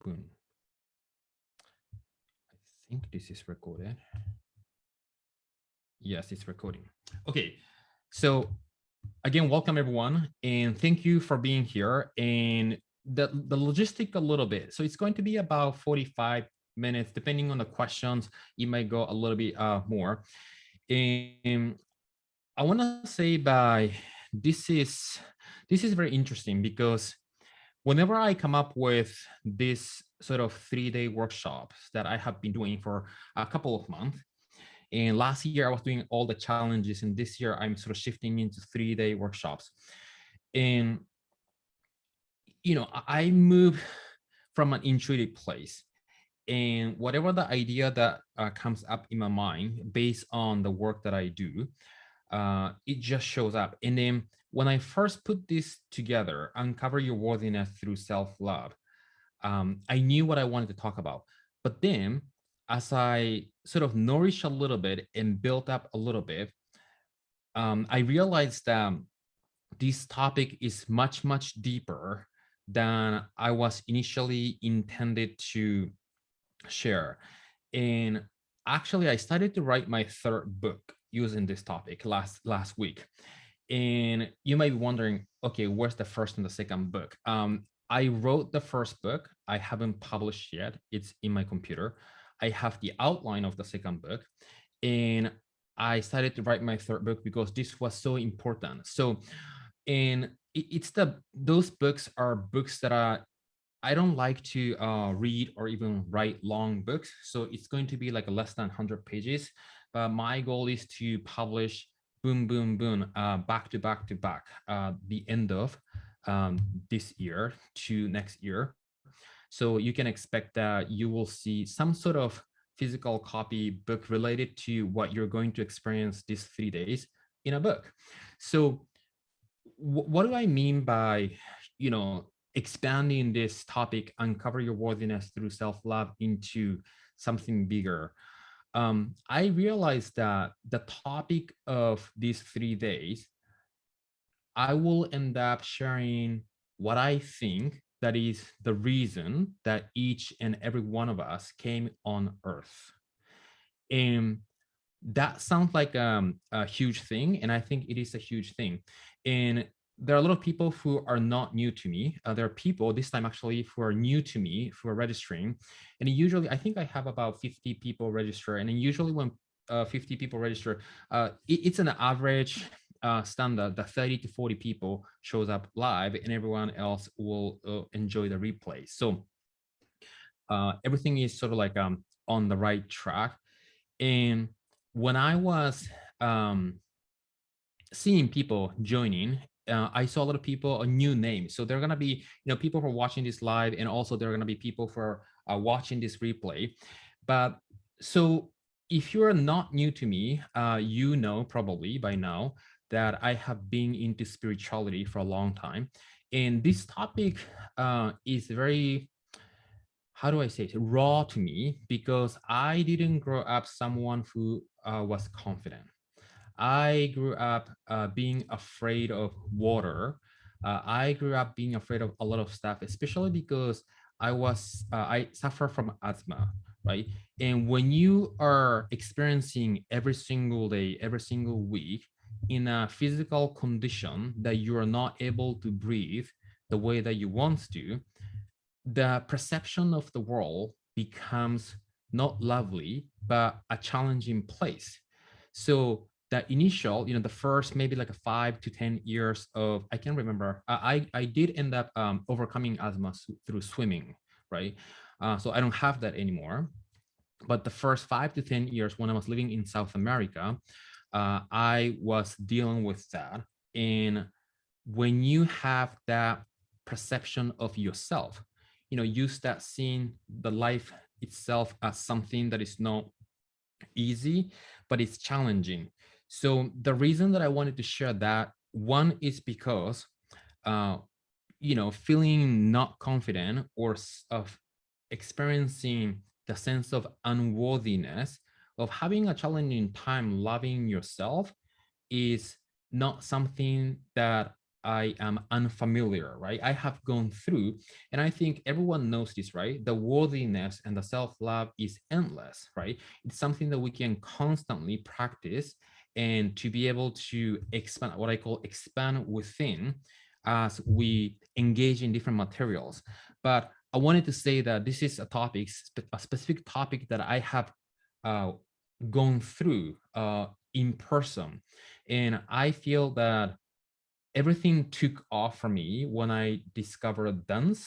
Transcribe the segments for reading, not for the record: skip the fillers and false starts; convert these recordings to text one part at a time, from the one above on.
open. I think this is recorded. Yes, it's recording. Okay, so again, welcome everyone, and thank you for being here. And the logistic a little bit. So it's going to be about 45 minutes, depending on the questions. It might go a little bit more. And I want to say this is very interesting because whenever I come up with this sort of 3-day workshops that I have been doing for a couple of months, and last year I was doing all the challenges, and this year I'm sort of shifting into 3-day workshops. And I move from an intuitive place, and whatever the idea that comes up in my mind based on the work that I do, it just shows up. And then when I first put this together, uncover your worthiness through self-love, I knew what I wanted to talk about. But then as I sort of nourished a little bit and built up a little bit, I realized that this topic is much, much deeper than I was initially intended to share. And actually, I started to write my third book using this topic last week. And you might be wondering, okay, where's the first and the second book? I wrote the first book. I haven't published yet. It's in my computer. I have the outline of the second book. And I started to write my third book because this was so important. So, and it's those books are books that I don't like to read or even write long books. So it's going to be like less than 100 pages. But my goal is to publish boom, boom, boom, back to back to back, the end of this year to next year. So you can expect that you will see some sort of physical copy book related to what you're going to experience these 3 days in a book. So what do I mean by, expanding this topic, uncover your worthiness through self-love, into something bigger? I realized that the topic of these 3 days, I will end up sharing what I think that is the reason that each and every one of us came on Earth. And that sounds like a huge thing, and I think it is a huge thing. And there are a lot of people who are not new to me. There are people this time actually who are new to me, who are registering. And usually, I think I have about 50 people register. And then usually when 50 people register, it's an average standard that 30 to 40 people shows up live, and everyone else will enjoy the replay. So everything is sort of like on the right track. And when I was seeing people joining, I saw a lot of people, a new name. So there are going to be, people who are watching this live, and also there are going to be people who are watching this replay. But so if you're not new to me, you know probably by now that I have been into spirituality for a long time. And this topic is very, how do I say it, raw to me, because I didn't grow up someone who was confident. I grew up being afraid of water. I grew up being afraid of a lot of stuff, especially because I suffer from asthma, right? And when you are experiencing every single day, every single week in a physical condition that you are not able to breathe the way that you want to, the perception of the world becomes not lovely, but a challenging place. So the initial, the first maybe like a 5 to 10 years of, I can remember, I did end up overcoming asthma through swimming, right? So I don't have that anymore. But the first 5 to 10 years when I was living in South America, I was dealing with that. And when you have that perception of yourself, you start seeing the life itself as something that is not easy, but it's challenging. So the reason that I wanted to share that, one is because, feeling not confident or of experiencing the sense of unworthiness, of having a challenging time loving yourself, is not something that I am unfamiliar, right? I have gone through, and I think everyone knows this, right? The worthiness and the self-love is endless, right? It's something that we can constantly practice, and to be able to expand, what I call expand within, as we engage in different materials. But I wanted to say that this is a topic, a specific topic that I have uh, gone through in person. And I feel that everything took off for me when I discovered dance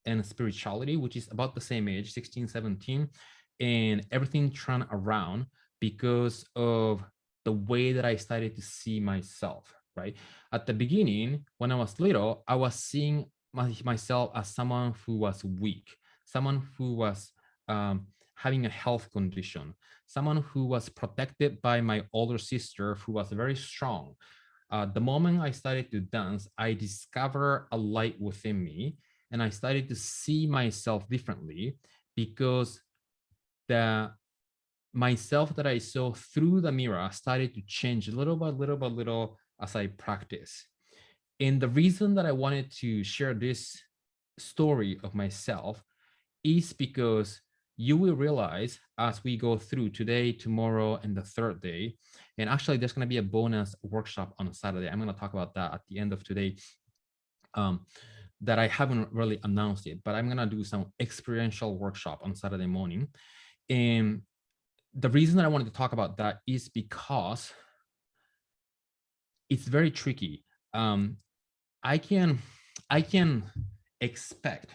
and spirituality, which is about the same age, 16, 17, and everything turned around because of the way that I started to see myself, right? At the beginning, when I was little, I was seeing myself as someone who was weak, someone who was having a health condition, someone who was protected by my older sister who was very strong. The moment I started to dance, I discovered a light within me, and I started to see myself differently because the myself that I saw through the mirror started to change little by little by little as I practice. And the reason that I wanted to share this story of myself is because you will realize as we go through today, tomorrow, and the third day, and actually there's going to be a bonus workshop on Saturday. I'm going to talk about that at the end of today, um, that I haven't really announced it, but I'm going to do some experiential workshop on Saturday morning. And the reason that I wanted to talk about that is because it's very tricky. Um, I can I can expect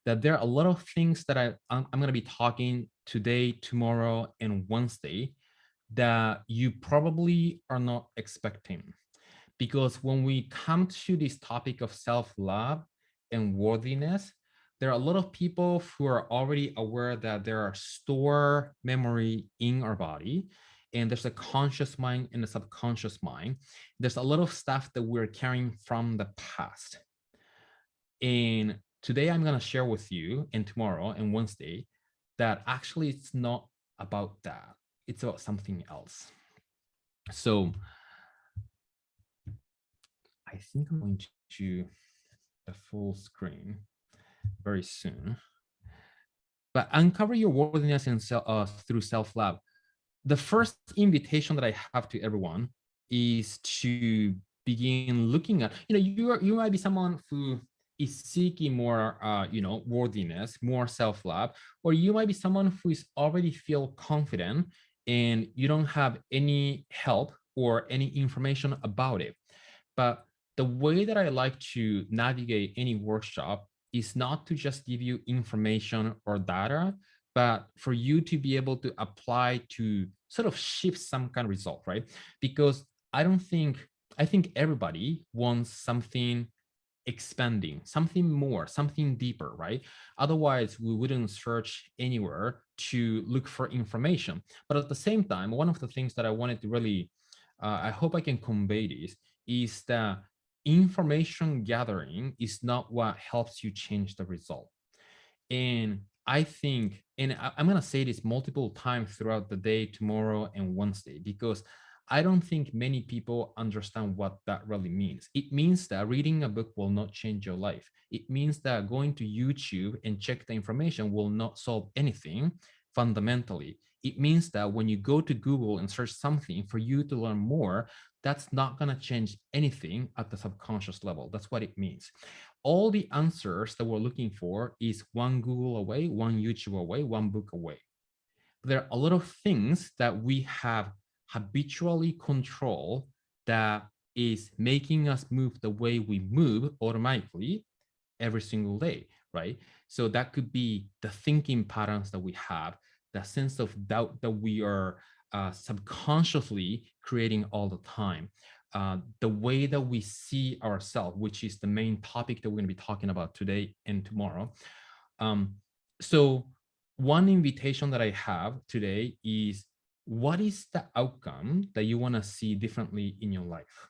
that there are a lot of things that I'm going to be talking today, tomorrow, and Wednesday that you probably are not expecting. Because when we come to this topic of self-love and worthiness, there are a lot of people who are already aware that there are store memory in our body, and there's a conscious mind and a subconscious mind. There's a lot of stuff that we're carrying from the past. And today I'm going to share with you, and tomorrow and Wednesday, that actually it's not about that. It's about something else. So I think I'm going to the full screen very soon. But uncover your worthiness and through self-love. The first invitation that I have to everyone is to begin looking at, you might be someone who is seeking more, worthiness, more self-love, or you might be someone who is already feel confident and you don't have any help or any information about it. But the way that I like to navigate any workshop is not to just give you information or data, but for you to be able to apply to sort of shift some kind of result, right? Because I think everybody wants something expanding, something more, something deeper, right? Otherwise, we wouldn't search anywhere to look for information. But at the same time, one of the things that I wanted to really, I hope I can convey this, is that information gathering is not what helps you change the result. And I think, and I'm going to say this multiple times throughout the day, tomorrow and Wednesday, because I don't think many people understand what that really means. It means that reading a book will not change your life. It means that going to YouTube and check the information will not solve anything fundamentally. It means that when you go to Google and search something for you to learn more, that's not going to change anything at the subconscious level. That's what it means. All the answers that we're looking for is one Google away, one YouTube away, one book away. There are a lot of things that we have habitually control that is making us move the way we move automatically every single day, right? So that could be the thinking patterns that we have, the sense of doubt that we are subconsciously creating all the time, the way that we see ourselves, which is the main topic that we're going to be talking about today and tomorrow. So one invitation that I have today is, what is the outcome that you want to see differently in your life?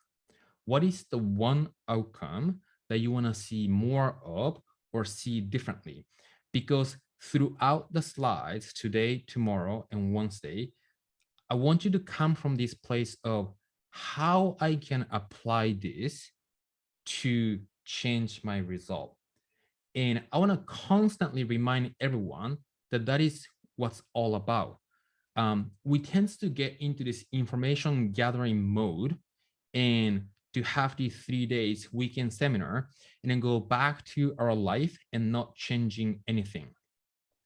What is the one outcome that you want to see more of or see differently? Because throughout the slides today, tomorrow, and Wednesday, I want you to come from this place of how I can apply this to change my result. And I want to constantly remind everyone that that is what's all about. We tend to get into this information gathering mode and to have the 3 days weekend seminar and then go back to our life and not changing anything,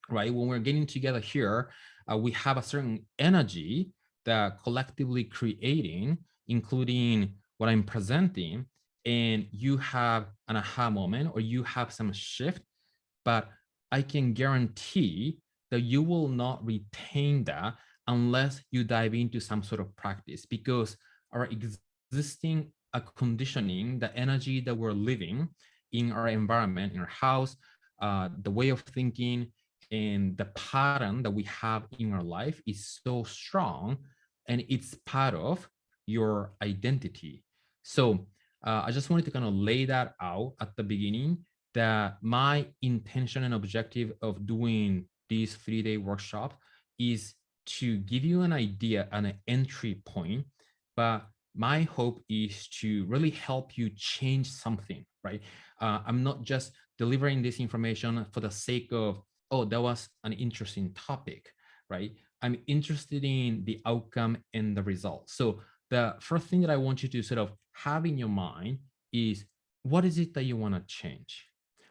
right? When we're getting together here, we have a certain energy that collectively creating, including what I'm presenting, and you have an aha moment or you have some shift, but I can guarantee that you will not retain that unless you dive into some sort of practice, because our existing conditioning, the energy that we're living in our environment, in our house, the way of thinking, and the pattern that we have in our life is so strong, and it's part of your identity. So I just wanted to kind of lay that out at the beginning, that my intention and objective of doing these 3 day workshop is to give you an idea and an entry point, but my hope is to really help you change something, right? I'm not just delivering this information for the sake of, oh, that was an interesting topic, right? I'm interested in the outcome and the result. So the first thing that I want you to sort of have in your mind is, what is it that you want to change?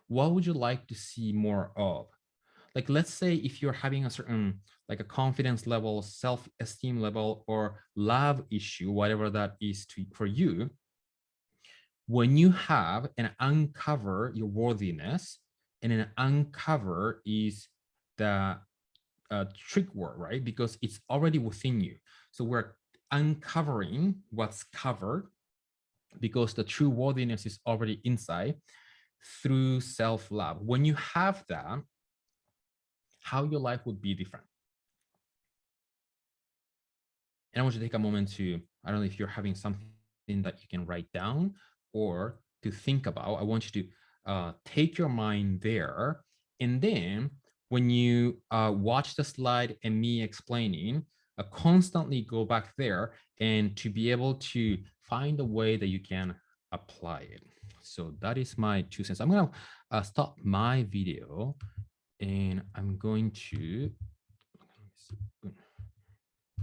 What would you like to see more of? Like, let's say if you're having a certain, like a confidence level, self-esteem level, or love issue, whatever that is for you, when you have and uncover your worthiness, and an uncover is the trick word, right? Because it's already within you. So we're uncovering what's covered, because the true worthiness is already inside through self-love. When you have that, how your life would be different. And I want you to take a moment to, I don't know if you're having something that you can write down or to think about. I want you to take your mind there. And then when you watch the slide and me explaining, constantly go back there and to be able to find a way that you can apply it. So that is my 2 cents. I'm going to stop my video and I'm going to,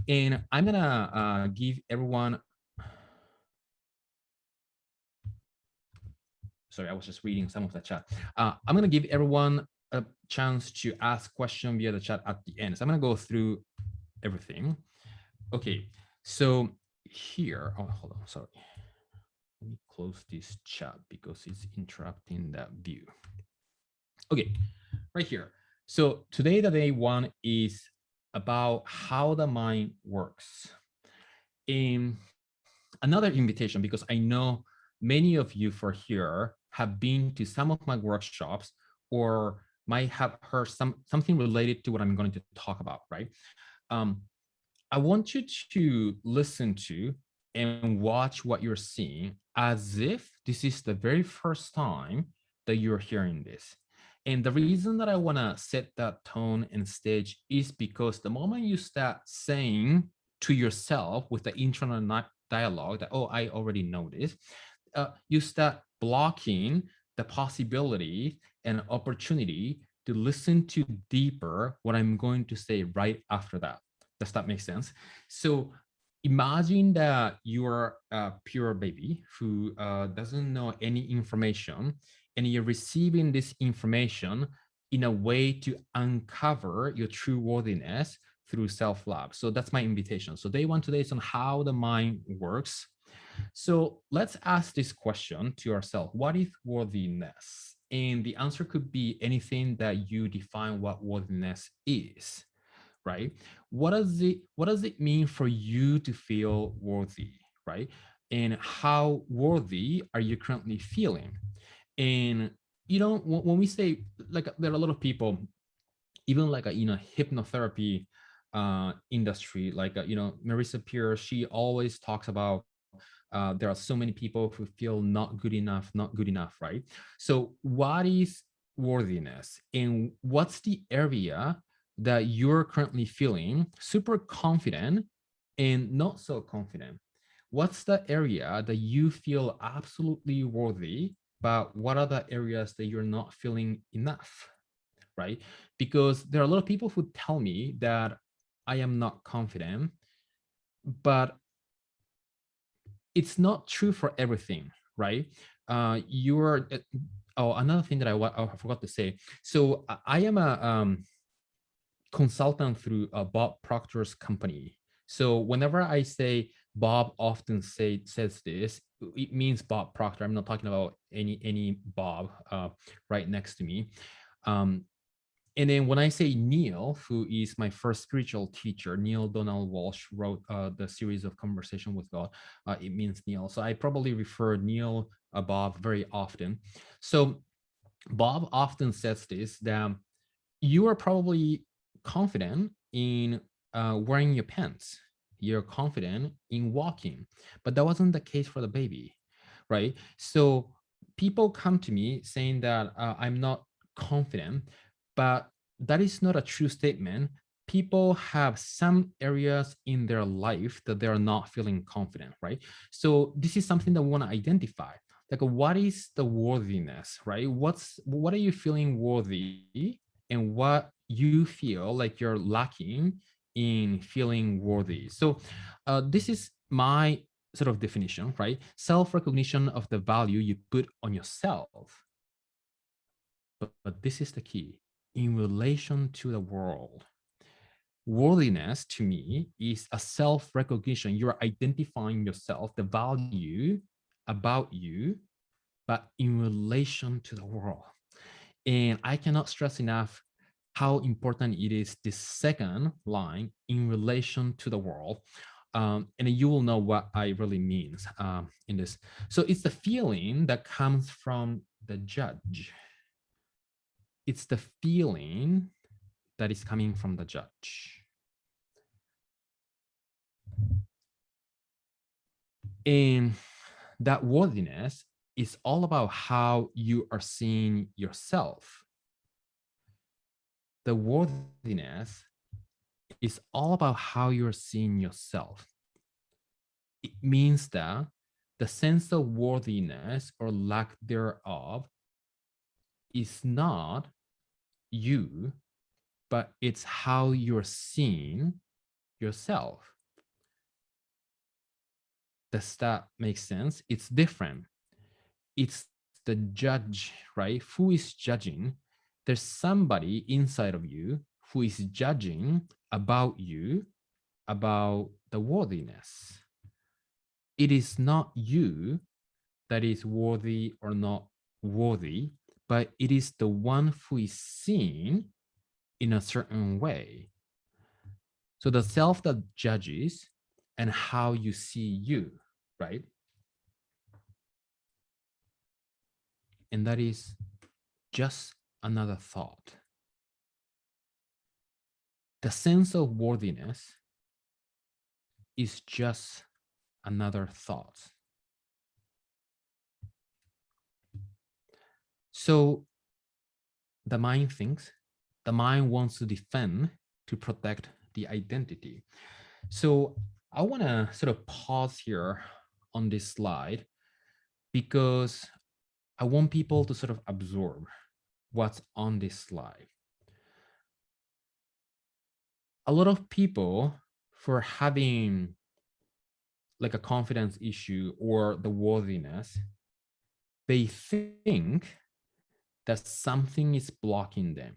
and I'm gonna give everyone, sorry, I was just reading some of the chat. I'm gonna give everyone a chance to ask question via the chat at the end. So I'm gonna go through everything. Okay, so here, oh, hold on, sorry. Let me close this chat because it's interrupting that view. Okay, right here. So today, the day one is about how the mind works. And another invitation, because I know many of you for here have been to some of my workshops or might have heard something related to what I'm going to talk about, right? I want you to listen to and watch what you're seeing as if this is the very first time that you're hearing this. And the reason that I want to set that tone and stage is because the moment you start saying to yourself with the internal dialogue that, oh, I already know this, you start blocking the possibility and opportunity to listen to deeper what I'm going to say right after that. Does that make sense? So imagine that you're a pure baby who doesn't know any information, and you're receiving this information in a way to uncover your true worthiness through self-love. So that's my invitation. So day one today is on how the mind works. So let's ask this question to ourselves. What is worthiness? And the answer could be anything that you define what worthiness is, right? What does it mean for you to feel worthy, right? And how worthy are you currently feeling? And when we say, like, there are a lot of people, even like a hypnotherapy industry, like Marissa Peer, she always talks about there are so many people who feel not good enough, right? So what is worthiness, and what's the area that you're currently feeling super confident and not so confident? what's the area that you feel absolutely worthy, but what are the areas that you're not feeling enough, right? Because there are a lot of people who tell me that I am not confident, but it's not true for everything, right? You're oh, another thing that I forgot to say. So I am a consultant through Bob Proctor's company. So whenever I say Bob often says this, it means Bob Proctor. I'm not talking about any Bob right next to me. Um, and then when I say Neil, who is my first spiritual teacher, Neil Donald Walsh wrote the series of Conversation with God. It means Neil. So I probably refer Neil Bob very often. So Bob often says this, that you are probably confident in wearing your pants. You're confident in walking, but that wasn't the case for the baby, right? So people come to me saying that I'm not confident, but that is not a true statement. People have some areas in their life that they are not feeling confident, right? So this is something that we want to identify. Like, what is the worthiness, right? What are you feeling worthy, and what you feel like you're lacking in feeling worthy. So this is my sort of definition, right? Self-recognition of the value you put on yourself. But this is the key, in relation to the world. Worthiness to me is a self-recognition. You're identifying yourself, the value about you, but in relation to the world. And I cannot stress enough how important it is, this second line, in relation to the world. And you will know what I really means in this. So it's the feeling that comes from the judge. It's the feeling that is coming from the judge. And that worthiness is all about how you are seeing yourself. The worthiness is all about how you're seeing yourself. It means that the sense of worthiness or lack thereof is not you, but it's how you're seeing yourself. Does that make sense? It's different. It's the judge, right? Who is judging? There's somebody inside of you who is judging about you, about the worthiness. It is not you that is worthy or not worthy, but it is the one who is seen in a certain way. So the self that judges and how you see you, right? And that is just another thought. The sense of worthiness is just another thought. So the mind thinks, the mind wants to defend, to protect the identity. So I want to sort of pause here on this slide because I want people to sort of absorb what's on this slide. A lot of people, for having like a confidence issue or the worthiness, they think that something is blocking them.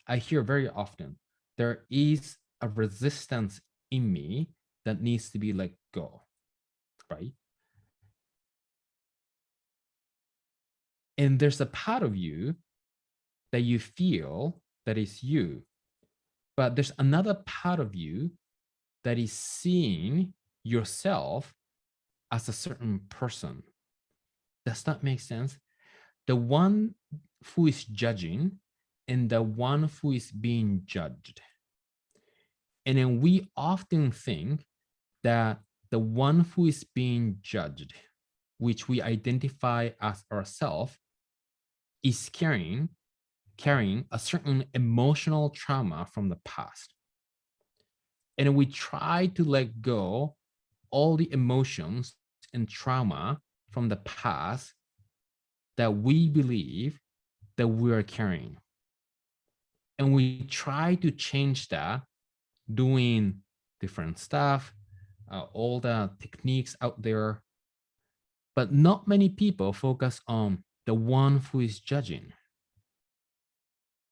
I hear very often, there is a resistance in me that needs to be let go, right? And there's a part of you that you feel that is you, but there's another part of you that is seeing yourself as a certain person. Does that make sense? The one who is judging and the one who is being judged. And then we often think that the one who is being judged, which we identify as ourselves, is carrying a certain emotional trauma from the past. And we try to let go all the emotions and trauma from the past that we believe that we are carrying. And we try to change that doing different stuff, all the techniques out there. But not many people focus on the one who is judging.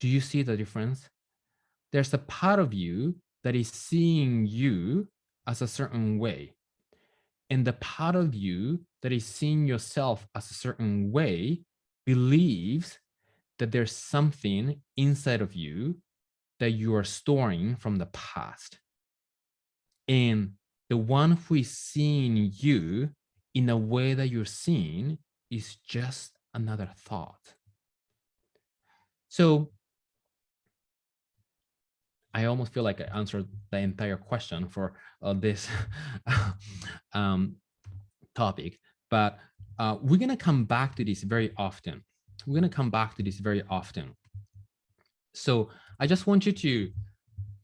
Do you see the difference? There's a part of you that is seeing you as a certain way. And the part of you that is seeing yourself as a certain way believes that there's something inside of you that you are storing from the past. And the one who is seeing you in a way that you're seeing is just another thought. So I almost feel like I answered the entire question for this topic, but we're going to come back to this very often. We're going to come back to this very often. So I just want you to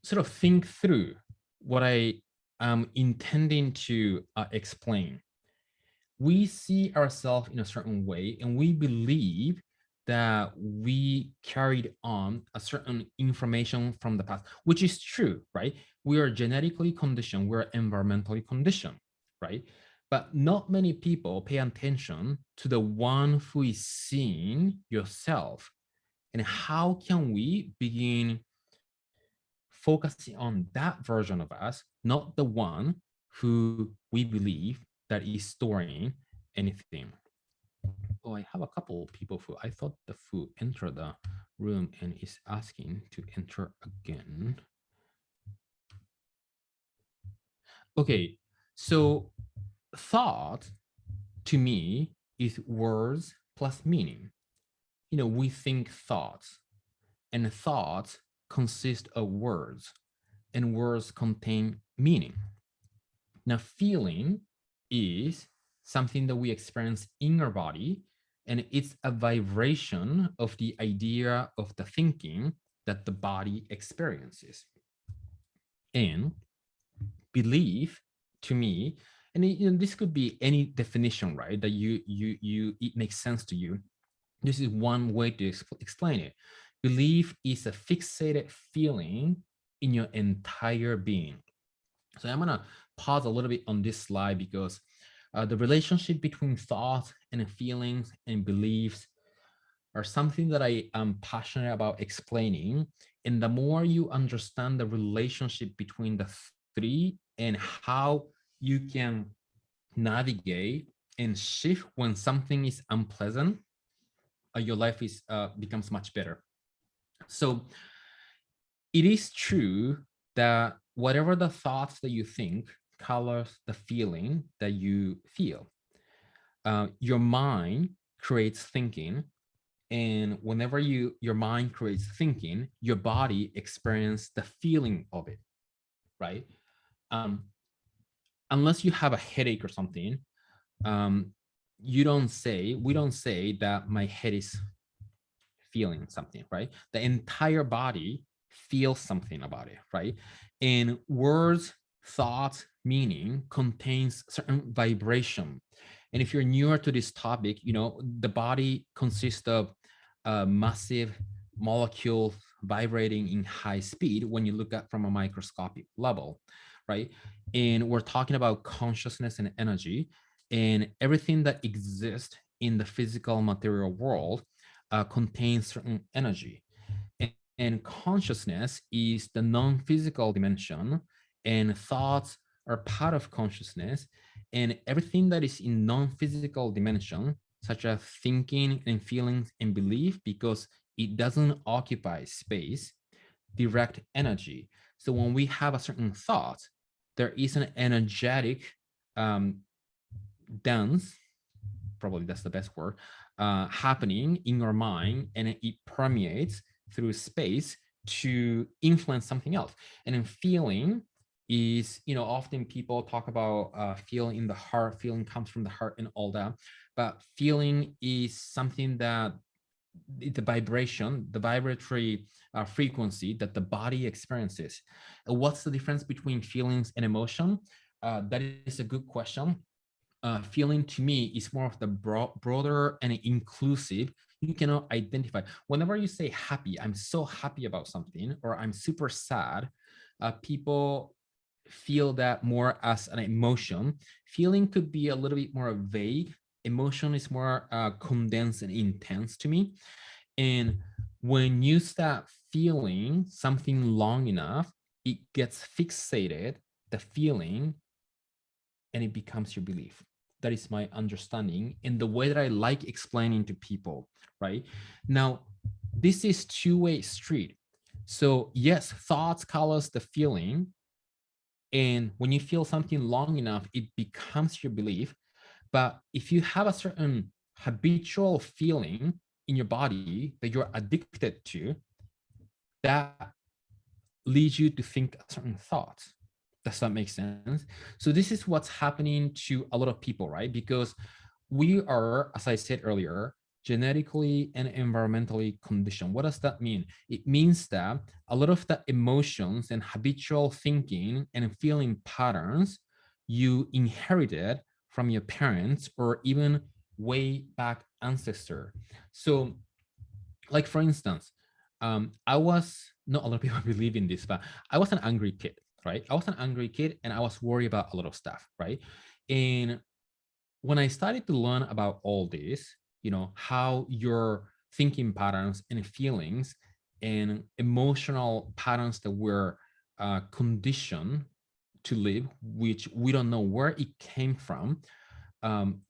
sort of think through what I am intending to explain. We see ourselves in a certain way, and we believe that we carried on a certain information from the past, which is true, right? We are genetically conditioned, we're environmentally conditioned, right? But not many people pay attention to the one who is seeing yourself. And how can we begin focusing on that version of us, not the one who we believe that is storing anything? Oh, I have a couple of people who I thought the who entered the room and is asking to enter again. Okay, so thought to me is words plus meaning. You know, we think thoughts, and thoughts consist of words, and words contain meaning. Now, feeling is something that we experience in our body, and it's a vibration of the idea of the thinking that the body experiences. And belief, to me, and this could be any definition, right? That it makes sense to you. This is one way to explain it. Belief is a fixated feeling in your entire being. So I'm gonna pause a little bit on this slide because the relationship between thoughts and feelings and beliefs are something that I am passionate about explaining. And the more you understand the relationship between the three and how you can navigate and shift when something is unpleasant, your life is becomes much better. So it is true that whatever the thoughts that you think colors the feeling that you feel. Your mind creates thinking, and whenever your mind creates thinking, your body experiences the feeling of it, right? Um, unless you have a headache or something, um, we don't say that my head is feeling something, right? The entire body feels something about it, right? And words, thoughts, meaning contains certain vibration. And if you're newer to this topic, you know, the body consists of massive molecules vibrating in high speed when you look at from a microscopic level, right? And we're talking about consciousness and energy, and everything that exists in the physical material world contains certain energy. And consciousness is the non-physical dimension, and thoughts are part of consciousness. And everything that is in non-physical dimension, such as thinking and feelings and belief, because it doesn't occupy space, direct energy. So when we have a certain thought, there is an energetic dance, probably that's the best word, happening in your mind, and it permeates through space to influence something else. And then feeling is, you know, often people talk about feeling in the heart, feeling comes from the heart and all that, but feeling is something that the vibration, the vibratory frequency that the body experiences. What's the difference between feelings and emotion? That is a good question. Feeling to me is more of the broader and inclusive. You cannot identify. Whenever you say happy, I'm so happy about something, or I'm super sad, people feel that more as an emotion. Feeling could be a little bit more vague. Emotion is more condensed and intense to me. And when you start feeling something long enough, it gets fixated, the feeling, and it becomes your belief. That is my understanding and the way that I like explaining to people, right? Now, this is two-way street. So yes, thoughts colors the feeling. And when you feel something long enough, it becomes your belief. But if you have a certain habitual feeling in your body that you're addicted to, that leads you to think a certain thought. Does that make sense? So this is what's happening to a lot of people, right? Because we are, as I said earlier, genetically and environmentally conditioned. What does that mean? It means that a lot of the emotions and habitual thinking and feeling patterns you inherited from your parents or even way back ancestor. So like for instance, I was, not a lot of people believe in this, but I was an angry kid, right? I was an angry kid and I was worried about a lot of stuff, right? And when I started to learn about all this, how your thinking patterns and feelings and emotional patterns that were conditioned to live, which we don't know where it came from,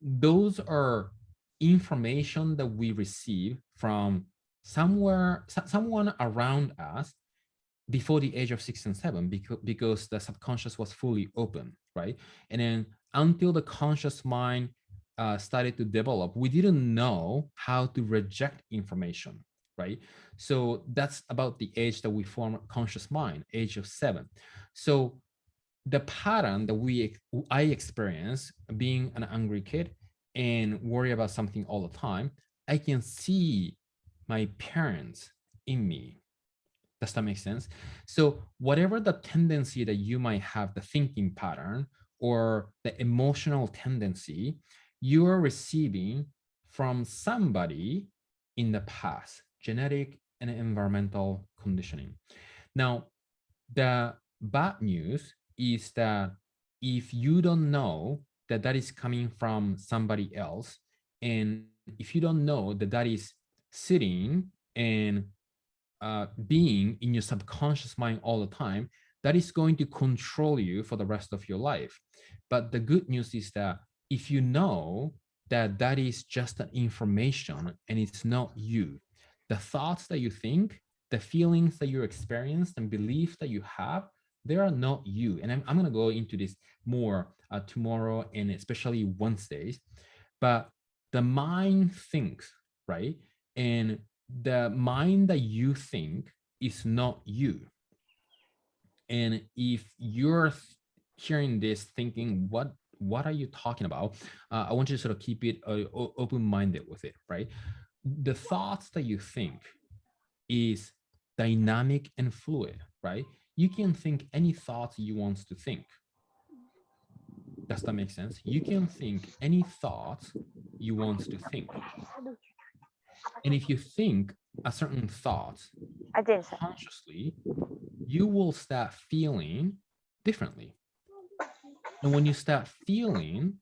those are information that we receive from someone around us before the age of 6 and 7, because the subconscious was fully open, right? And then until the conscious mind started to develop, we didn't know how to reject information, right? So that's about the age that we form a conscious mind, age of 7. So the pattern that I experience being an angry kid and worry about something all the time, I can see my parents in me. Does that make sense? So whatever the tendency that you might have, the thinking pattern or the emotional tendency, you are receiving from somebody in the past, genetic and environmental conditioning. Now, the bad news is that if you don't know that that is coming from somebody else, and if you don't know that that is sitting and being in your subconscious mind all the time, that is going to control you for the rest of your life. But the good news is that if you know that that is just an information and it's not you, the thoughts that you think, the feelings that you experience and beliefs that you have, they are not you. And I'm going to go into this more tomorrow and especially Wednesdays. But the mind thinks, right? And the mind that you think is not you. And if you're hearing this thinking, what are you talking about? I want you to sort of keep it open-minded with it, right? The thoughts that you think is dynamic and fluid, right? You can think any thoughts you want to think. Does that make sense? You can think any thoughts you want to think. And if you think a certain thought consciously, you will start feeling differently. And when you start feeling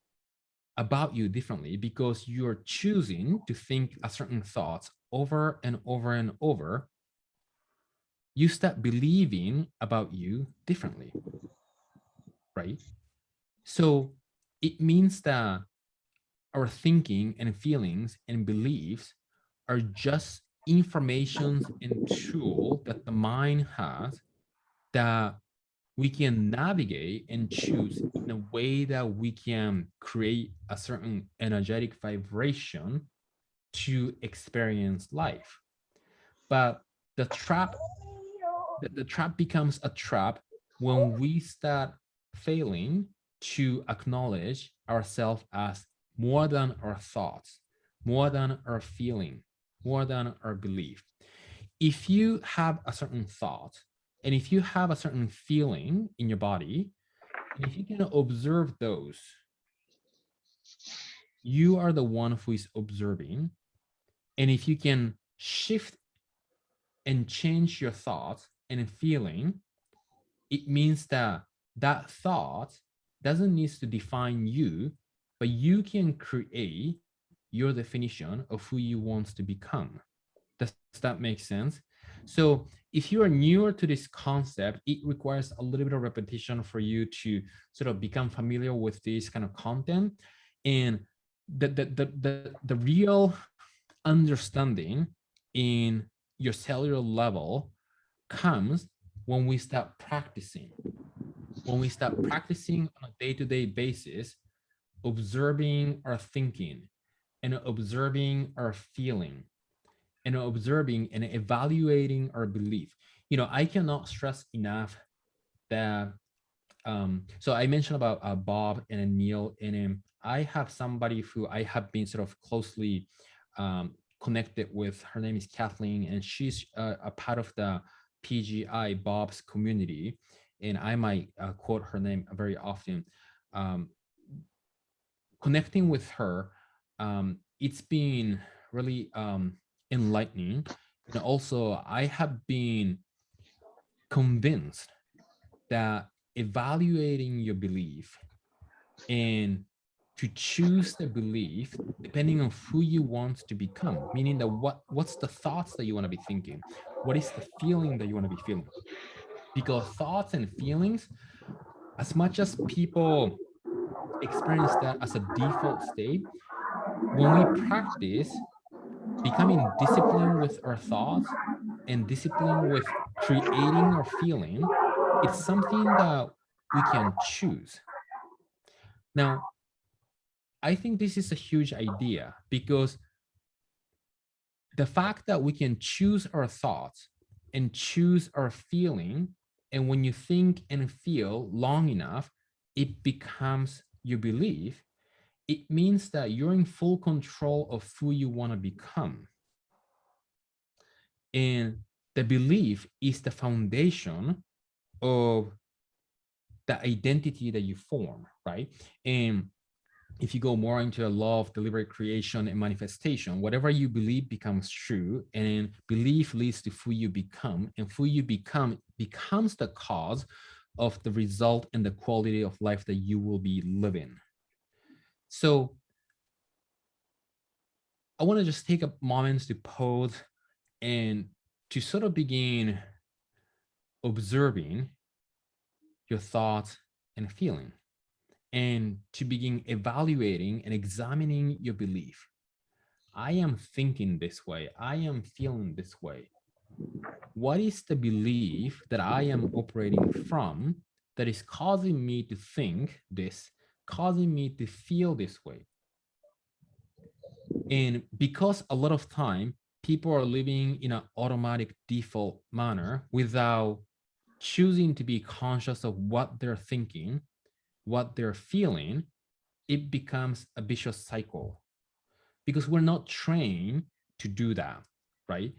about you differently because you're choosing to think a certain thoughts over and over and over, you start believing about you differently, right? So it means that our thinking and feelings and beliefs are just informations and tool that the mind has that we can navigate and choose in a way that we can create a certain energetic vibration to experience life. But the trap, the trap becomes a trap when we start failing to acknowledge ourselves as more than our thoughts, more than our feeling, more than our belief. If you have a certain thought and if you have a certain feeling in your body, And if you can observe those, you are the one who is observing. And if you can shift and change your thoughts and feeling, it means that that thought doesn't need to define you, but you can create your definition of who you want to become. Does that make sense? So if you are newer to this concept, it requires a little bit of repetition for you to sort of become familiar with this kind of content. And the real understanding in your cellular level comes when we start practicing. When we start practicing on a day-to-day basis, observing our thinking and observing our feeling and observing and evaluating our belief. I cannot stress enough that so I mentioned about Bob and Neil, and I have somebody who I have been sort of closely connected with. Her name is Kathleen, and she's a part of the PGI Bob's community, and I might quote her name very often. Um, Connecting with her, it's been really enlightening, and also I have been convinced that evaluating your belief and to choose the belief depending on who you want to become, meaning that what's the thoughts that you want to be thinking, what is the feeling that you want to be feeling, because thoughts and feelings, as much as people experience that as a default state, when we practice becoming disciplined with our thoughts and disciplined with creating our feeling, it's something that we can choose. Now, I think this is a huge idea because the fact that we can choose our thoughts and choose our feeling, and when you think and feel long enough, it becomes your belief. It means that you're in full control of who you want to become. And the belief is the foundation of the identity that you form, right? And if you go more into love, deliberate creation, and manifestation, whatever you believe becomes true, and belief leads to who you become, and who you become becomes the cause of the result and the quality of life that you will be living. So I want to just take a moment to pause and to sort of begin observing your thoughts and feeling, and to begin evaluating and examining your belief. I am thinking this way. I am feeling this way. What is the belief that I am operating from that is causing me to think this, causing me to feel this way? And because a lot of time people are living in an automatic default manner without choosing to be conscious of what they're thinking, what they're feeling, it becomes a vicious cycle because we're not trained to do that, right?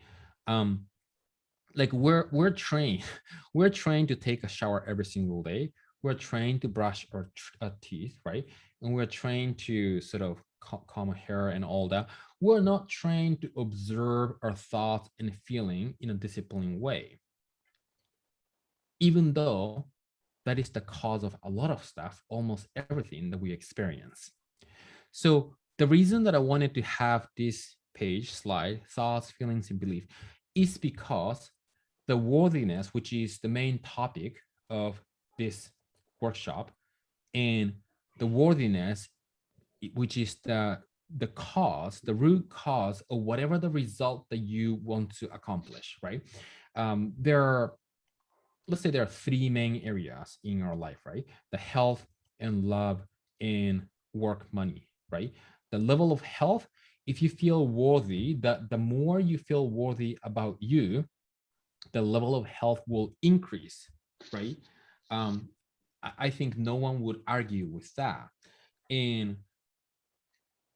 Um, like we're trained, we're trained to take a shower every single day. We're trained to brush our teeth, right? And we're trained to sort of comb our hair and all that. We're not trained to observe our thoughts and feeling in a disciplined way, even though that is the cause of a lot of stuff, almost everything that we experience. So the reason that I wanted to have this page slide, thoughts, feelings, and belief, is because the worthiness, which is the main topic of this workshop, and the worthiness, which is the cause, the root cause of whatever the result that you want to accomplish, right? There are, let's say there are three main areas in our life, right? The health and love and work, money, right? The level of health, if you feel worthy, the more you feel worthy about you, the level of health will increase, right? Um, I think no one would argue with that. And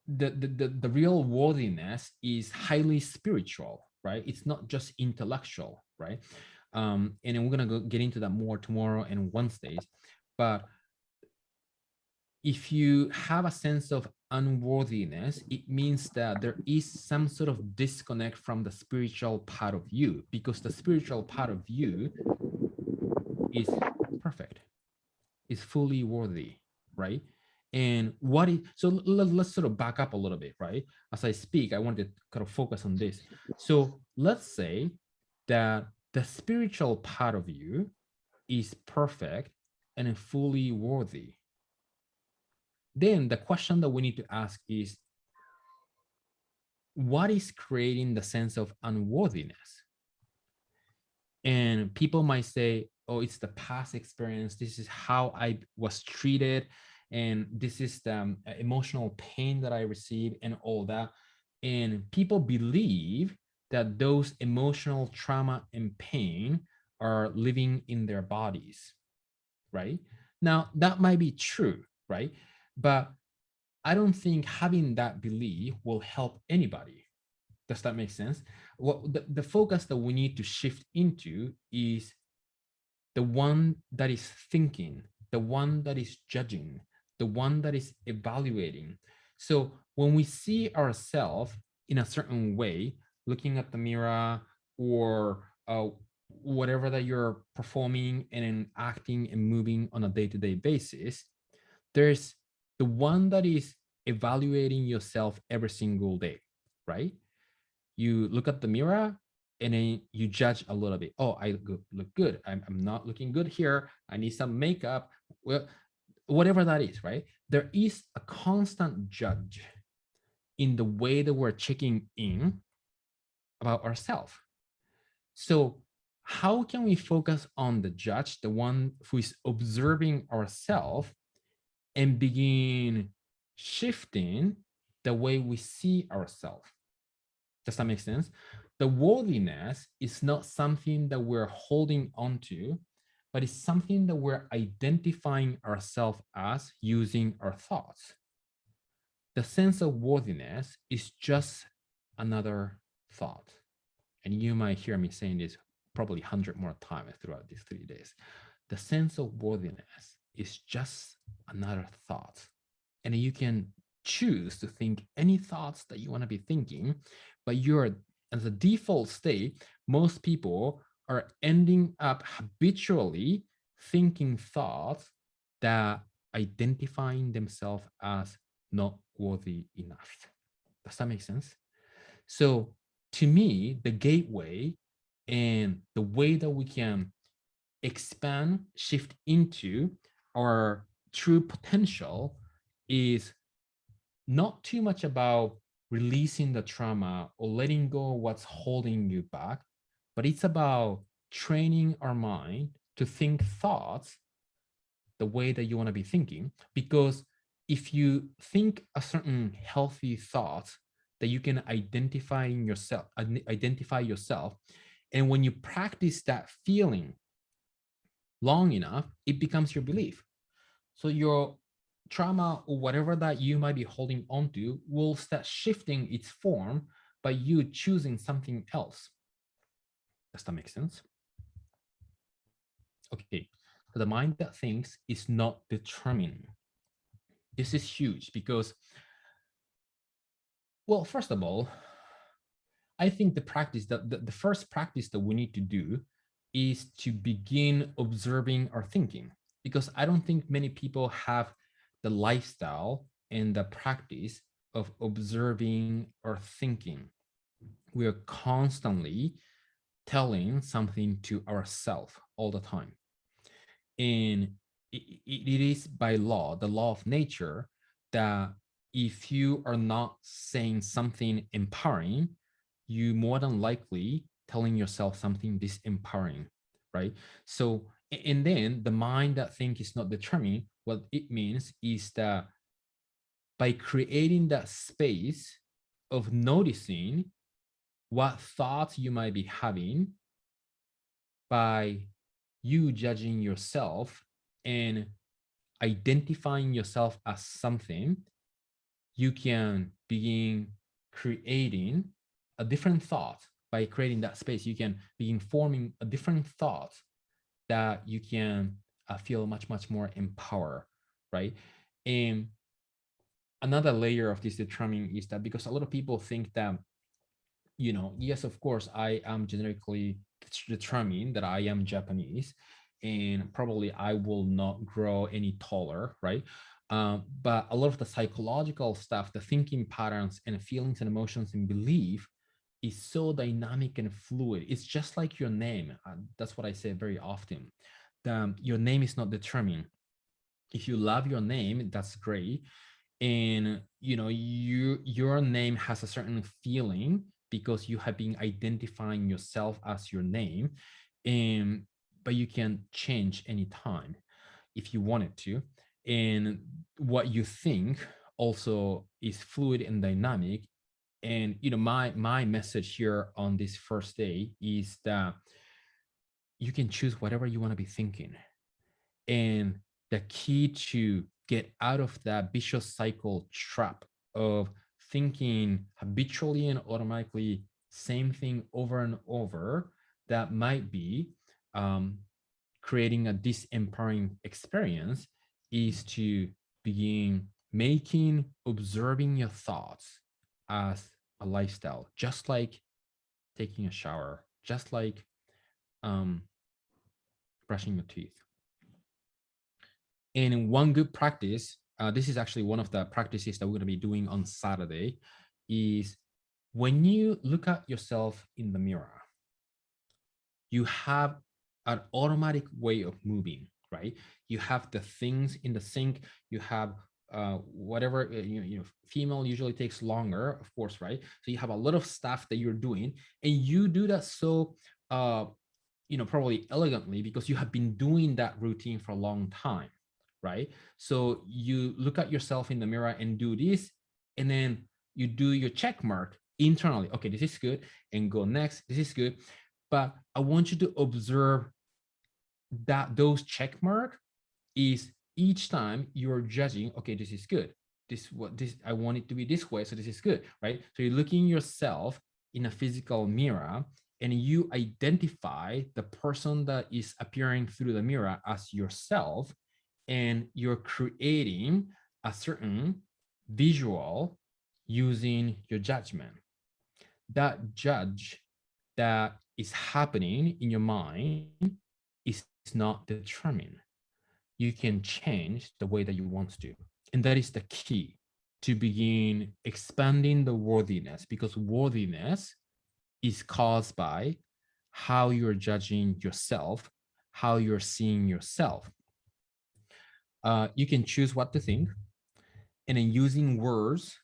the real worthiness is highly spiritual, right? It's not just intellectual, right? And then we're gonna get into that more tomorrow and Wednesdays. But if you have a sense of unworthiness, it means that there is some sort of disconnect from the spiritual part of you, because the spiritual part of you is perfect, is fully worthy, right? And what is, so let's sort of back up a little bit, right? As I speak, I want to kind of focus on this. So let's say that the spiritual part of you is perfect and fully worthy. Then the question that we need to ask is, what is creating the sense of unworthiness? And people might say, oh, it's the past experience. This is how I was treated. And this is the emotional pain that I received and all that. And people believe that those emotional trauma and pain are living in their bodies, right? Now, that might be true, right? But I don't think having that belief will help anybody. Does that make sense? Well, the focus that we need to shift into is the one that is thinking, the one that is judging, the one that is evaluating. So when we see ourselves in a certain way, looking at the mirror or whatever that you're performing and acting and moving on a day-to-day basis, there's the one that is evaluating yourself every single day, right? You look at the mirror and then you judge a little bit. Oh, I look good. I'm not looking good here. I need some makeup. Well, whatever that is, right? There is a constant judge in the way that we're checking in about ourselves. So how can we focus on the judge, the one who is observing ourselves, and begin shifting the way we see ourselves? Does that make sense? The worthiness is not something that we're holding on to, but it's something that we're identifying ourselves as using our thoughts. The sense of worthiness is just another thought. And you might hear me saying this probably 100 more times throughout these 3 days. The sense of worthiness is just another thought. And you can choose to think any thoughts that you want to be thinking, but you're, as a default state, most people are ending up habitually thinking thoughts that identifying themselves as not worthy enough. Does that make sense? So to me, the gateway and the way that we can expand, shift into our true potential is not too much about releasing the trauma or letting go of what's holding you back, but it's about training our mind to think thoughts the way that you want to be thinking. Because if you think a certain healthy thought that you can identify yourself, and when you practice that feeling long enough, it becomes your belief. So your trauma or whatever that you might be holding on to will start shifting its form by you choosing something else. Does that make sense? Okay, so the mind that thinks is not determined. This is huge because, well, first of all, I think the practice that the first practice that we need to do is to begin observing our thinking, because I don't think many people have the lifestyle and the practice of observing our thinking. We are constantly telling something to ourselves all the time. And it is by law, the law of nature, that if you are not saying something empowering, you more than likely telling yourself something disempowering, right? So, and then the mind that think is not determined, what it means is that by creating that space of noticing what thoughts you might be having, by you judging yourself and identifying yourself as something, you can begin creating a different thought. By creating that space, you can begin forming a different thought that you can feel much more empowered, right? And another layer of this determining is that because a lot of people think that, yes, of course, I am genetically determined that I am Japanese, and probably I will not grow any taller, right? But a lot of the psychological stuff, the thinking patterns and feelings and emotions and belief is so dynamic and fluid. It's just like your name. That's what I say very often. Your name is not determined. If you love your name, that's great. And your name has a certain feeling because you have been identifying yourself as your name. And but you can change anytime if you wanted to. And what you think also is fluid and dynamic. And my message here on this first day is that you can choose whatever you want to be thinking. And the key to get out of that vicious cycle trap of thinking habitually and automatically same thing over and over, that might be um, creating a disempowering experience, is to begin making observing your thoughts as a lifestyle, just like taking a shower, just like um, brushing your teeth. And one good practice, this is actually one of the practices that we're going to be doing on Saturday, is when you look at yourself in the mirror, you have an automatic way of moving, right? You have the things in the sink, you have whatever, female usually takes longer, of course, right? So you have a lot of stuff that you're doing, and you do that so probably elegantly because you have been doing that routine for a long time, right? So you look at yourself in the mirror and do this, and then you do your check mark internally. Okay, this is good, and go next. This is good. But I want you to observe that those check mark is each time you're judging, okay, this is good. This I want it to be this way, so this is good, right? So you're looking yourself in a physical mirror, and you identify the person that is appearing through the mirror as yourself, and you're creating a certain visual using your judgment. That judge that is happening in your mind is not determined. You can change the way that you want to. And that is the key to begin expanding the worthiness, because worthiness is caused by how you're judging yourself, how you're seeing yourself. You can choose what to think, and in using words,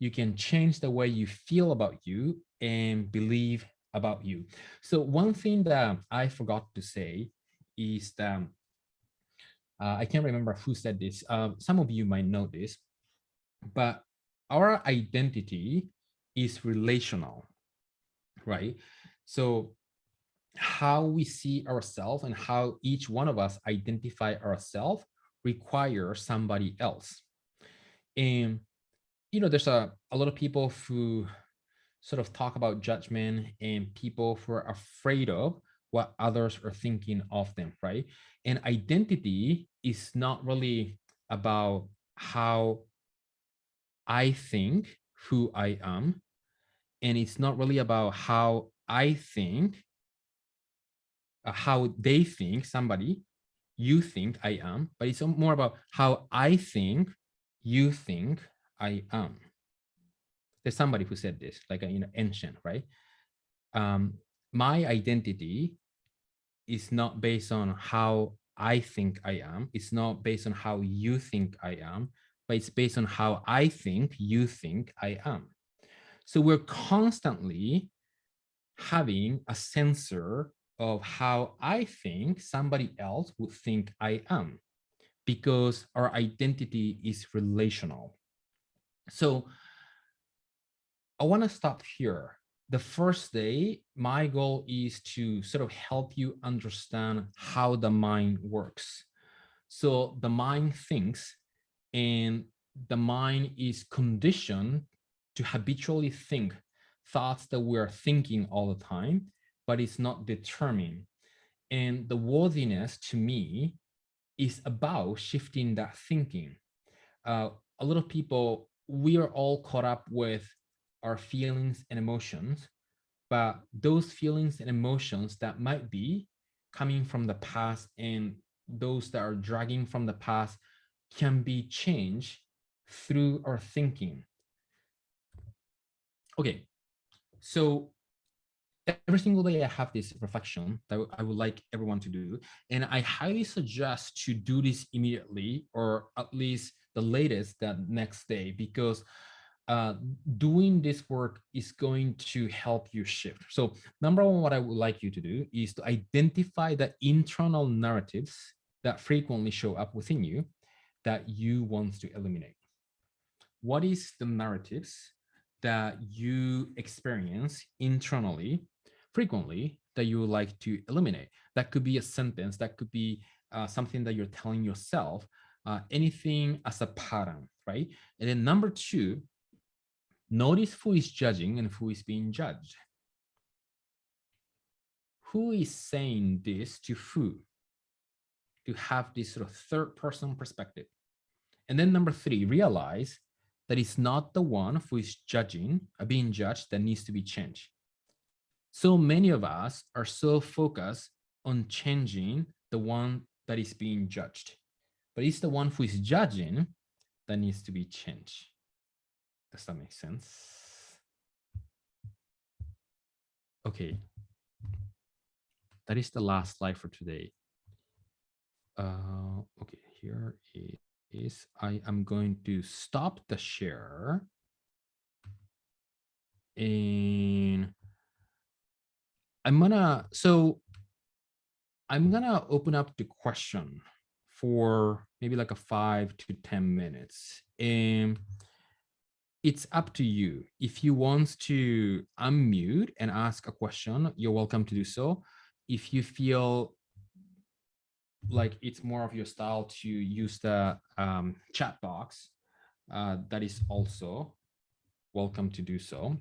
you can change the way you feel about you and believe about you. So one thing that I forgot to say is that I can't remember who said this. Some of you might know this, but our identity is relational, right? So how we see ourselves and how each one of us identify ourselves requires somebody else. And there's a lot of people who sort of talk about judgment, and people who are afraid of what others are thinking of them, right? And identity is not really about how I think who I am, and it's not really about how I think, how they think somebody you think I am, but it's more about how I think you think I am. There's somebody who said this, like ancient, right? um, my identity is not based on how I think I am. It's not based on how you think I am, but it's based on how I think you think I am. So we're constantly having a sensor of how I think somebody else would think I am, because our identity is relational. So I want to stop here. The first day, my goal is to sort of help you understand how the mind works. So the mind thinks, and the mind is conditioned to habitually think thoughts that we're thinking all the time, but it's not determined. And the worthiness to me is about shifting that thinking. a lot of people, we are all caught up with our feelings and emotions, but those feelings and emotions that might be coming from the past and those that are dragging from the past can be changed through our thinking. Okay, so every single day I have this reflection that I would like everyone to do. And I highly suggest to do this immediately, or at least the latest that next day, because doing this work is going to help you shift. So number one, what I would like you to do is to identify the internal narratives that frequently show up within you that you want to eliminate. What is the narratives that you experience internally frequently that you would like to eliminate? That could be a sentence, that could be something that you're telling yourself, anything as a pattern, right? And then number two, notice who is judging and who is being judged. Who is saying this to who? To have this sort of third person perspective. And then number three, realize that it's not the one who is judging, being judged, that needs to be changed. So many of us are so focused on changing the one that is being judged, but it's the one who is judging that needs to be changed. Does that make sense? Okay. That is the last slide for today. Okay, here it is. I am going to stop the share. And I'm gonna open up the question for maybe like a 5 to 10 minutes. And it's up to you. If you want to unmute and ask a question, you're welcome to do so. If you feel like it's more of your style to use the chat box, that is also welcome to do so.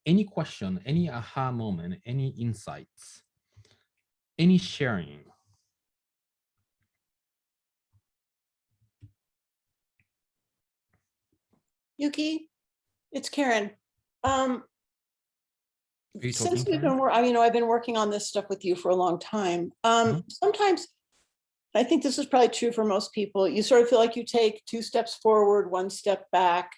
Any question, any aha moment, any insights, any sharing? Yuki, it's Karen. Since we've Karen? been, I've been working on this stuff with you for a long time. Sometimes, I think this is probably true for most people, you sort of feel like you take 2 steps forward, 1 step back.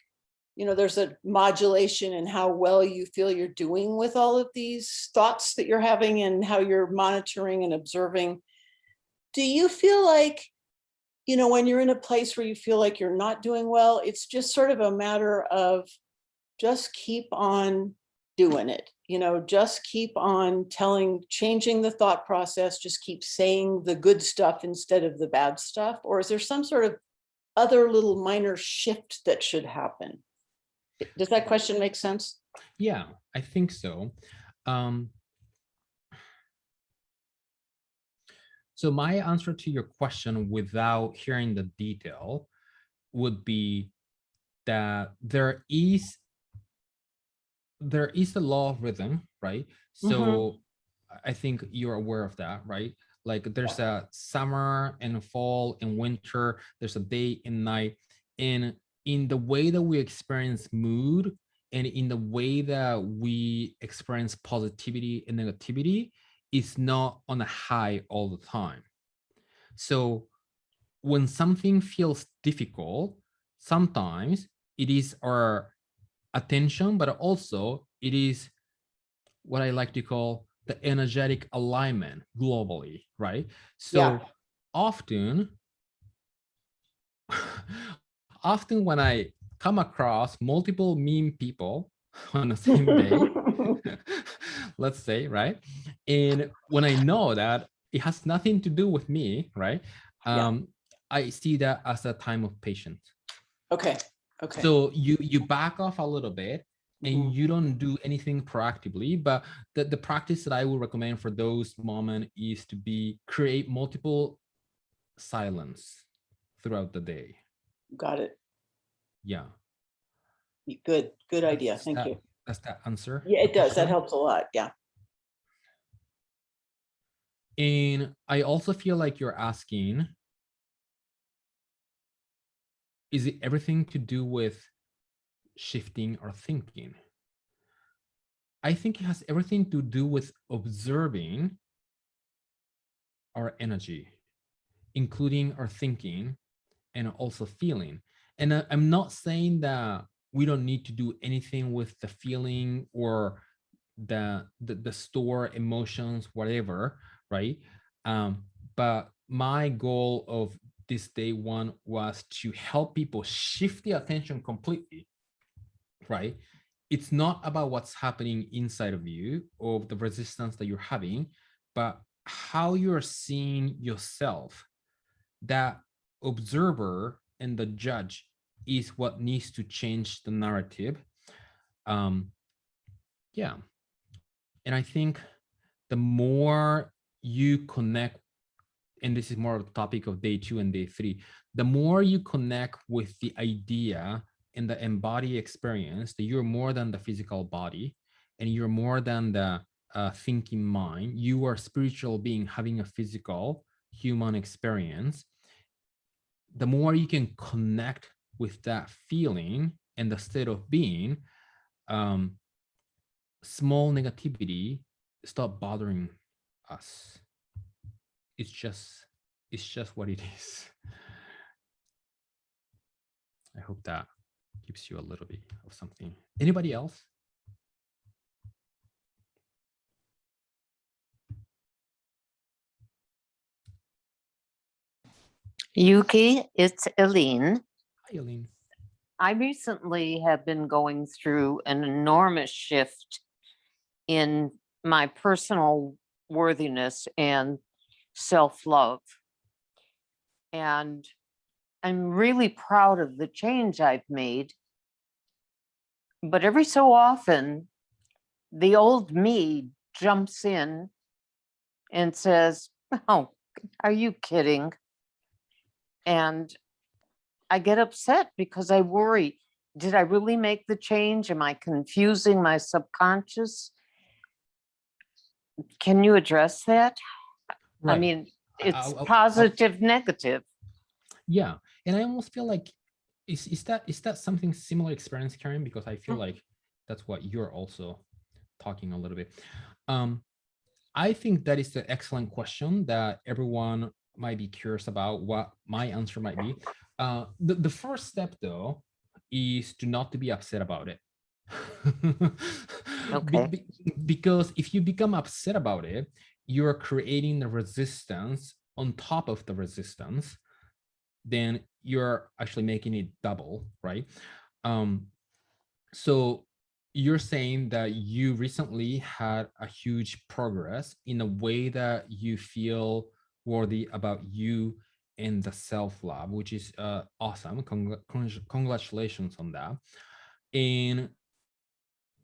There's a modulation in how well you feel you're doing with all of these thoughts that you're having and how you're monitoring and observing. Do you feel like, when you're in a place where you feel like you're not doing well, it's just sort of a matter of just keep on doing it, just keep on changing the thought process, just keep saying the good stuff instead of the bad stuff? Or is there some sort of other little minor shift that should happen? Does that question make sense? Yeah, I think so. So my answer to your question without hearing the detail would be that there is the law of rhythm, right? So I think you're aware of that, right? Like there's a summer and fall and winter, there's a day and night. And in the way that we experience mood and in the way that we experience positivity and negativity, it's not on a high all the time. So when something feels difficult, sometimes it is our attention, but also it is what I like to call the energetic alignment globally, right? So often when I come across multiple meme people on the same day, let's say, right? And when I know that it has nothing to do with me, right? I see that as a time of patience. Okay. So you back off a little bit and you don't do anything proactively, but the practice that I would recommend for those moments is to create multiple silence throughout the day. Got it. Yeah. Good idea. Thank you. Does that answer? Yeah, it does. That helps a lot. Yeah. And I also feel like you're asking, is it everything to do with shifting our thinking? I think it has everything to do with observing our energy, including our thinking and also feeling. And I'm not saying that we don't need to do anything with the feeling or the store emotions, whatever, right? But my goal of this day one was to help people shift the attention completely, right? It's not about what's happening inside of you or the resistance that you're having, but how you're seeing yourself. That observer and the judge is what needs to change the narrative. Um, yeah. And I think the more you connect, and this is more of the topic of day 2 and day 3, the more you connect with the idea and the embodied experience that you're more than the physical body and you're more than the thinking mind. You are a spiritual being having a physical human experience. The more you can connect with that feeling and the state of being, um, small negativity stop bothering us. It's just what it is. I hope that gives you a little bit of something. Anybody else? Yuki, it's Eileen. Hi, Eileen. I recently have been going through an enormous shift in my personal worthiness and self-love. And I'm really proud of the change I've made. But every so often, the old me jumps in and says, "Oh, are you kidding?" And I get upset because I worry, did I really make the change? Am I confusing my subconscious? Can you address that? Right. I mean, it's I'll- positive, negative. Yeah. And I almost feel like, is that something similar experience, Karen? Because I feel like that's what you're also talking a little bit. I think that is an excellent question that everyone might be curious about what my answer might be. The first step, though, is to not to be upset about it. Okay. Because if you become upset about it, you're creating the resistance on top of the resistance, then you're actually making it double, right? So you're saying that you recently had a huge progress in a way that you feel worthy about you and the self-love, which is awesome. Congratulations on that. And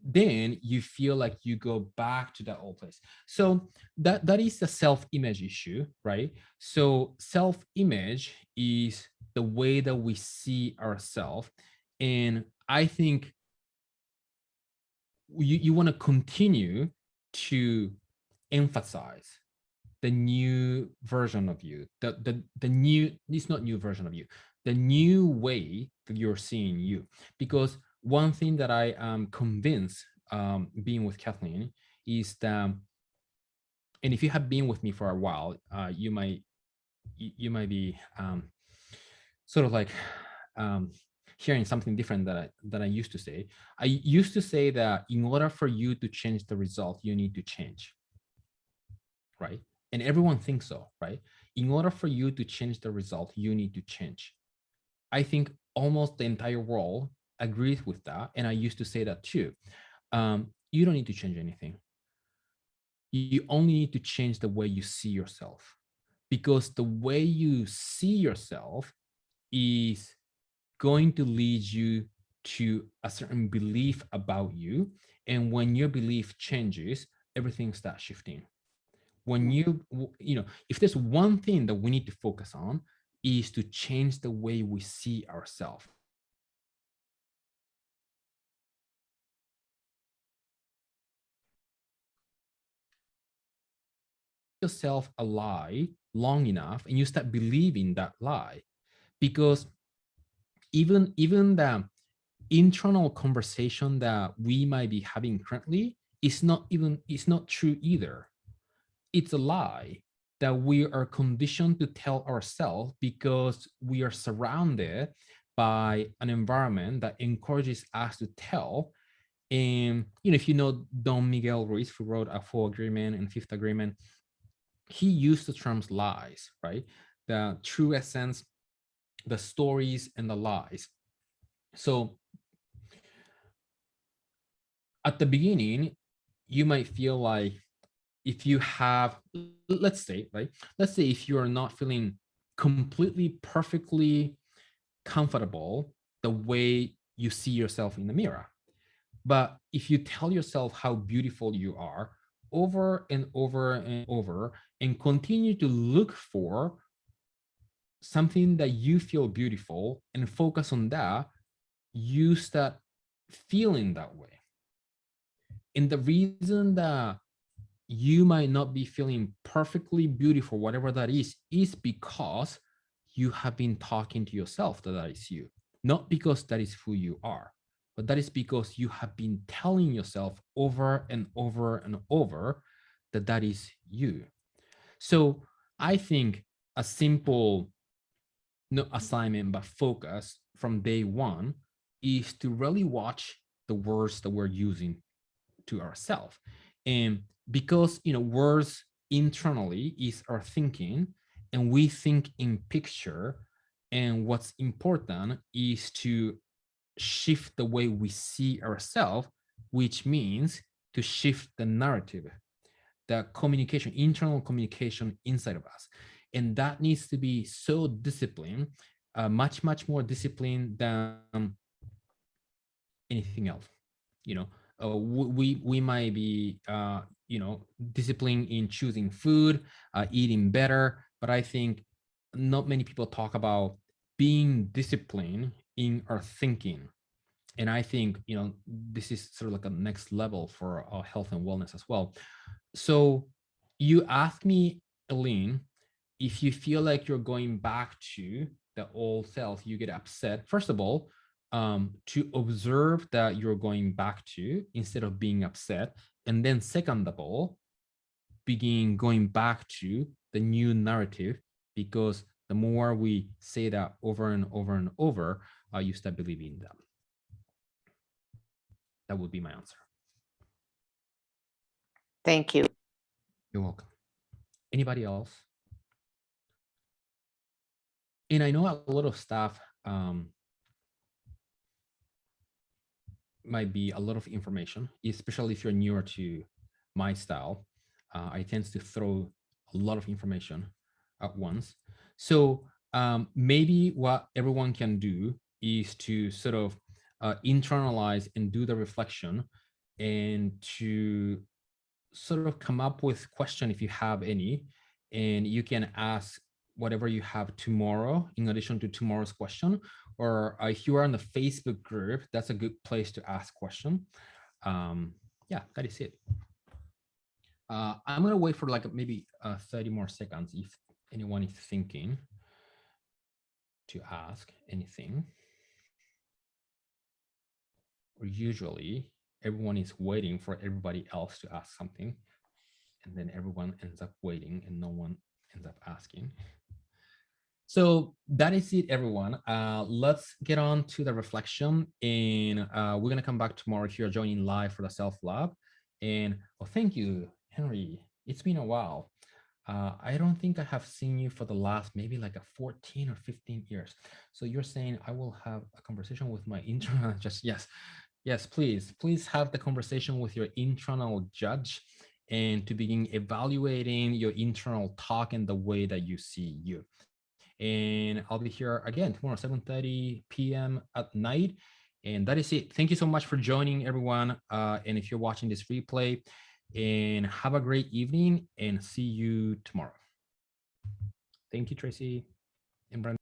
then you feel like you go back to that old place. So that is a self-image issue, right? So self-image is the way that we see ourselves. And I think you want to continue to emphasize the new version of you, the new, it's not new version of you, the new way that you're seeing you. Because one thing that I am convinced, being with Kathleen, is that, and if you have been with me for a while, you might be sort of like hearing something different that I used to say. I used to say that in order for you to change the result, you need to change, right? And everyone thinks so, right? In order for you to change the result, you need to change. I think almost the entire world agrees with that. And I used to say that too. You don't need to change anything. You only need to change the way you see yourself, because the way you see yourself is going to lead you to a certain belief about you. And when your belief changes, everything starts shifting. When if there's one thing that we need to focus on, is to change the way we see ourselves. Yourself a lie long enough and you start believing that lie, because even the internal conversation that we might be having currently is not true either. It's a lie that we are conditioned to tell ourselves because we are surrounded by an environment that encourages us to tell. And if you know Don Miguel Ruiz, who wrote A Full Agreement and Fifth Agreement, he used the terms lies, right? The true essence, the stories, and the lies. So at the beginning, you might feel like if you have, let's say if you are not feeling completely, perfectly comfortable the way you see yourself in the mirror, but if you tell yourself how beautiful you are over and over and over, and continue to look for something that you feel beautiful and focus on that, you start feeling that way. And the reason that you might not be feeling perfectly beautiful, whatever that is because you have been talking to yourself that is you, not because that is who you are, but that is because you have been telling yourself over and over and over that is you. So I think a simple, not assignment, but focus from day one is to really watch the words that we're using to ourselves. And because words internally is our thinking, and we think in picture, and what's important is to shift the way we see ourselves, which means to shift the narrative, the communication, internal communication inside of us. And that needs to be so disciplined, much more disciplined than anything else. you know we might be disciplined in choosing food, eating better, but I think not many people talk about being disciplined in our thinking. And I think this is sort of like a next level for health and wellness as well. So you asked me, Aline, if you feel like you're going back to the old self, you get upset. First of all, to observe that you're going back to instead of being upset. And then second of all, begin going back to the new narrative, because the more we say that over and over and over, you start believing that. That would be my answer. Thank you. You're welcome. Anybody else? And I know a lot of stuff might be a lot of information, especially if you're newer to my style. I tend to throw a lot of information at once. So maybe what everyone can do is to sort of internalize and do the reflection, and to sort of come up with question if you have any, and you can ask whatever you have tomorrow in addition to tomorrow's question. Or if you are in the Facebook group, that's a good place to ask question. Yeah, that is it. I'm gonna wait for like maybe 30 more seconds if anyone is thinking to ask anything. Or usually everyone is waiting for everybody else to ask something, and then everyone ends up waiting and no one ends up asking. So that is it, everyone. Let's get on to the reflection, and we're gonna come back tomorrow if you're joining live for the self-lab. And thank you, Henry. It's been a while. I don't think I have seen you for the last maybe like a 14 or 15 years. So you're saying I will have a conversation with my internal just yes, please have the conversation with your internal judge, and to begin evaluating your internal talk and the way that you see you. And I'll be here again tomorrow, 7:30 p.m. at night. And that is it. Thank you so much for joining, everyone. And if you're watching this replay, and have a great evening, and see you tomorrow. Thank you, Tracy and Brenda.